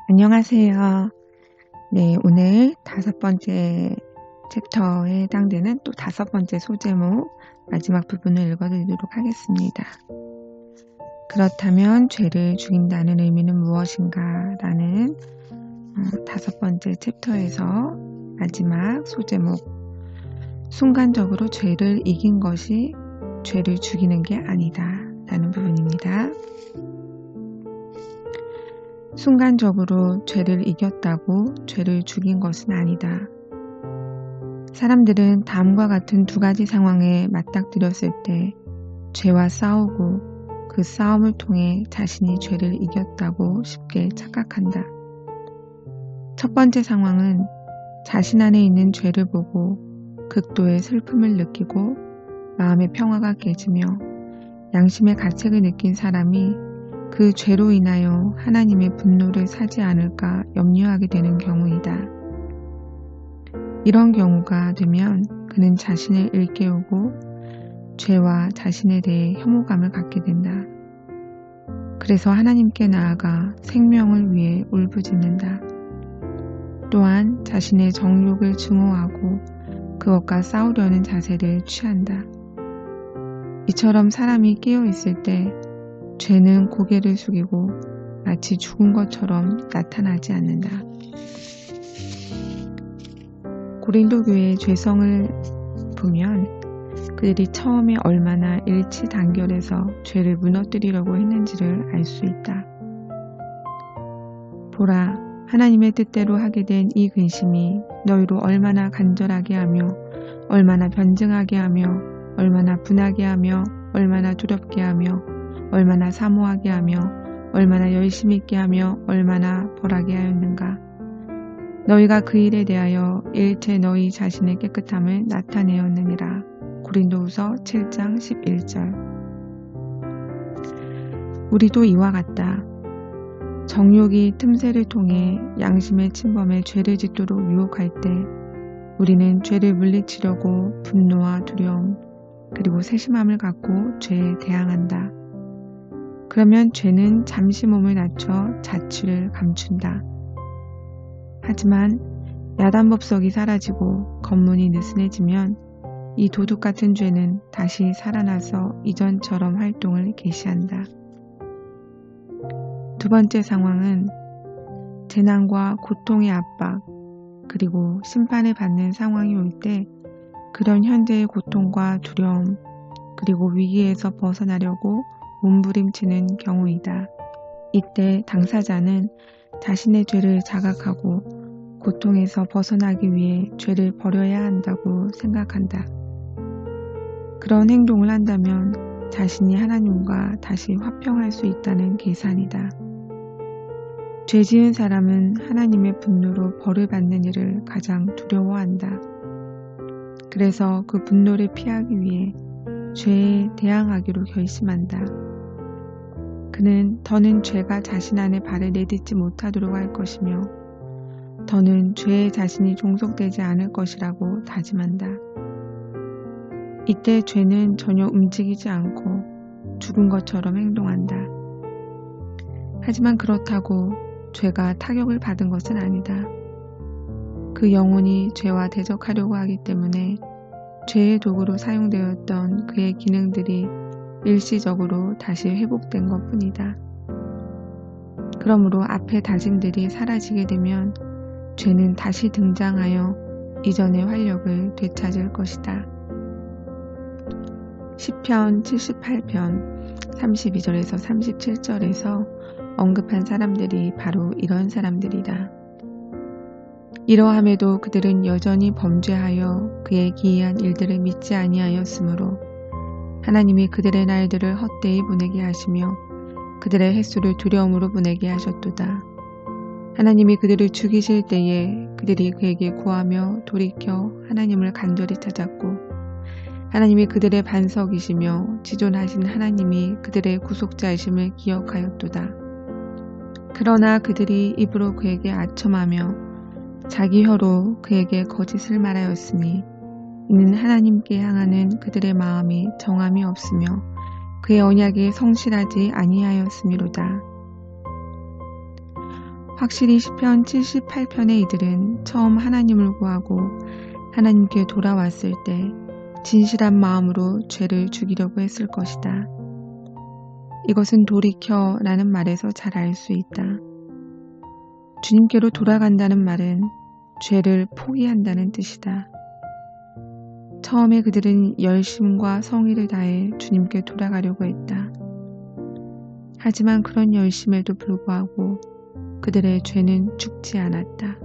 안녕하세요. 네, 오늘 5번째 챕터에 해당되는 또 5번째 소제목 마지막 부분을 읽어드리도록 하겠습니다. 그렇다면 죄를 죽인다는 의미는 무엇인가? 라는 5번째 챕터에서 마지막 소제목, 순간적으로 죄를 이긴 것이 죄를 죽이는 게 아니다 라는 부분입니다. 순간적으로 죄를 이겼다고 죄를 죽인 것은 아니다. 사람들은 다음과 같은 두 가지 상황에 맞닥뜨렸을 때 죄와 싸우고 그 싸움을 통해 자신이 죄를 이겼다고 쉽게 착각한다. 첫 번째 상황은 자신 안에 있는 죄를 보고 극도의 슬픔을 느끼고 마음의 평화가 깨지며 양심의 가책을 느낀 사람이 그 죄로 인하여 하나님의 분노를 사지 않을까 염려하게 되는 경우이다. 이런 경우가 되면 그는 자신을 일깨우고 죄와 자신에 대해 혐오감을 갖게 된다. 그래서 하나님께 나아가 생명을 위해 울부짖는다. 또한 자신의 정욕을 증오하고 그것과 싸우려는 자세를 취한다. 이처럼 사람이 깨어있을 때 죄는 고개를 숙이고 마치 죽은 것처럼 나타나지 않는다. 고린도 교회의 죄성을 보면 그들이 처음에 얼마나 일치단결해서 죄를 무너뜨리려고 했는지를 알 수 있다. 보라, 하나님의 뜻대로 하게 된 이 근심이 너희로 얼마나 간절하게 하며 얼마나 변증하게 하며 얼마나 분하게 하며 얼마나 두렵게 하며 얼마나 사모하게 하며 얼마나 열심 있게 하며 얼마나 벌하게 하였는가. 너희가 그 일에 대하여 일체 너희 자신의 깨끗함을 나타내었느니라. 고린도후서 7장 11절. 우리도 이와 같다. 정욕이 틈새를 통해 양심의 침범에 죄를 짓도록 유혹할 때 우리는 죄를 물리치려고 분노와 두려움 그리고 세심함을 갖고 죄에 대항한다. 그러면 죄는 잠시 몸을 낮춰 자취를 감춘다. 하지만 야단법석이 사라지고 검문이 느슨해지면 이 도둑 같은 죄는 다시 살아나서 이전처럼 활동을 개시한다. 두 번째 상황은 재난과 고통의 압박 그리고 심판을 받는 상황이 올 때 그런 현재의 고통과 두려움 그리고 위기에서 벗어나려고 몸부림치는 경우이다. 이때 당사자는 자신의 죄를 자각하고 고통에서 벗어나기 위해 죄를 버려야 한다고 생각한다. 그런 행동을 한다면 자신이 하나님과 다시 화평할 수 있다는 계산이다. 죄 지은 사람은 하나님의 분노로 벌을 받는 일을 가장 두려워한다. 그래서 그 분노를 피하기 위해 죄에 대항하기로 결심한다. 그는 더는 죄가 자신 안에 발을 내딛지 못하도록 할 것이며 더는 죄에 자신이 종속되지 않을 것이라고 다짐한다. 이때 죄는 전혀 움직이지 않고 죽은 것처럼 행동한다. 하지만 그렇다고 죄가 타격을 받은 것은 아니다. 그 영혼이 죄와 대적하려고 하기 때문에 죄의 도구로 사용되었던 그의 기능들이 일시적으로 다시 회복된 것 뿐이다. 그러므로 앞의 다짐들이 사라지게 되면 죄는 다시 등장하여 이전의 활력을 되찾을 것이다. 시편 78편 32절에서 37절에서 언급한 사람들이 바로 이런 사람들이다. 이러함에도 그들은 여전히 범죄하여 그의 기이한 일들을 믿지 아니하였으므로 하나님이 그들의 날들을 헛되이 보내게 하시며 그들의 횟수를 두려움으로 보내게 하셨도다. 하나님이 그들을 죽이실 때에 그들이 그에게 구하며 돌이켜 하나님을 간절히 찾았고 하나님이 그들의 반석이시며 지존하신 하나님이 그들의 구속자이심을 기억하였도다. 그러나 그들이 입으로 그에게 아첨하며 자기 혀로 그에게 거짓을 말하였으니 이는 하나님께 향하는 그들의 마음이 정함이 없으며 그의 언약에 성실하지 아니하였음이로다. 확실히 시편 78편의 이들은 처음 하나님을 구하고 하나님께 돌아왔을 때 진실한 마음으로 죄를 죽이려고 했을 것이다. 이것은 돌이켜라는 말에서 잘 알 수 있다. 주님께로 돌아간다는 말은 죄를 포기한다는 뜻이다. 처음에 그들은 열심과 성의를 다해 주님께 돌아가려고 했다. 하지만 그런 열심에도 불구하고 그들의 죄는 죽지 않았다.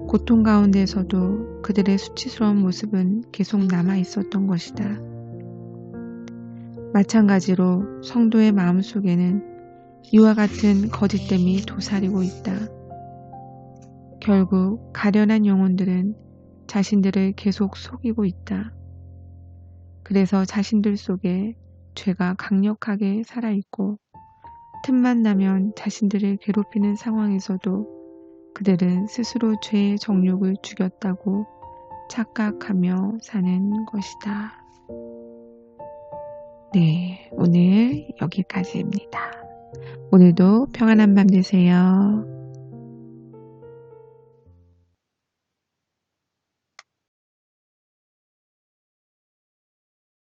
고통 가운데서도 그들의 수치스러운 모습은 계속 남아 있었던 것이다. 마찬가지로 성도의 마음속에는 이와 같은 거짓됨이 도사리고 있다. 결국 가련한 영혼들은 자신들을 계속 속이고 있다. 그래서 자신들 속에 죄가 강력하게 살아있고 틈만 나면 자신들을 괴롭히는 상황에서도 그들은 스스로 죄의 정욕을 죽였다고 착각하며 사는 것이다. 네, 오늘 여기까지입니다. 오늘도 평안한 밤 되세요.